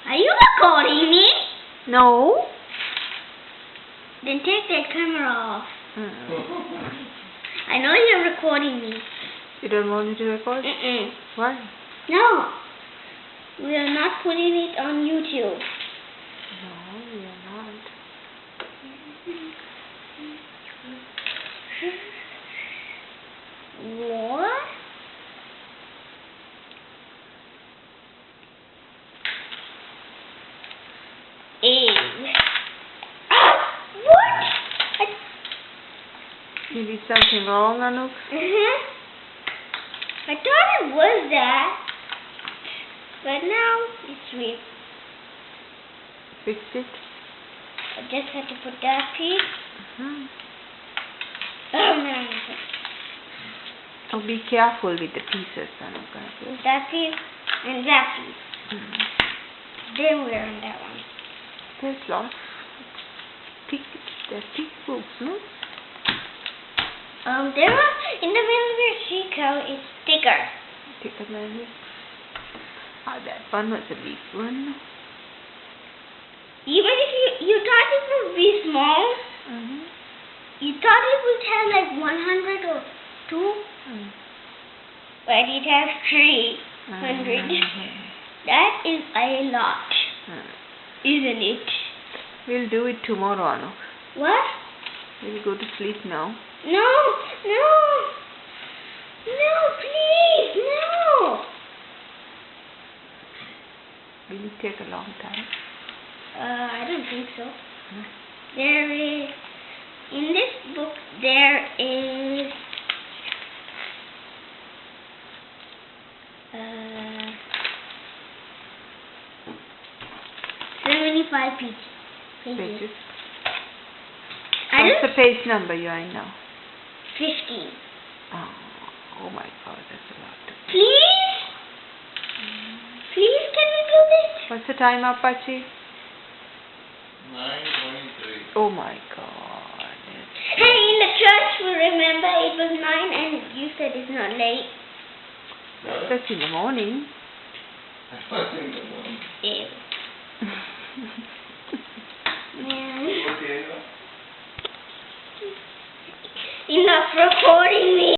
Are you recording me? No. Then take that camera off. Mm. I know you're recording me. You don't want me to record? Why? No. We are not putting it on YouTube. No, we are not. What? What? You did something wrong, Anu? I thought it was that, but now it's weird. Fix it. I just had to put that piece. Mm-hmm. Oh man. Oh, be careful with the pieces, Anu. Okay? That piece and that piece. Then we're on that one. There's lots. There's big books, no? There are in the middle where she cow is thicker. Thicker than this. Oh, that one was a big one. Even if you thought it would be small, you thought it would have like 100 or 2, but it has 300. That is a lot, isn't it? We'll do it tomorrow, Anu. What? We'll go to sleep now. No, please, no. Will it take a long time? I don't think so. There is, in this book, there is 75 pages. What's the page number you are in now? 15. Oh my God, that's a lot. Please? Please, can we do this? What's the time, Apache? 9:23. Oh my God. Hey, in the church, we remember it was 9 and you said it's not late. That's in the morning. In the morning. Ew. Man. Okay, Enough recording me.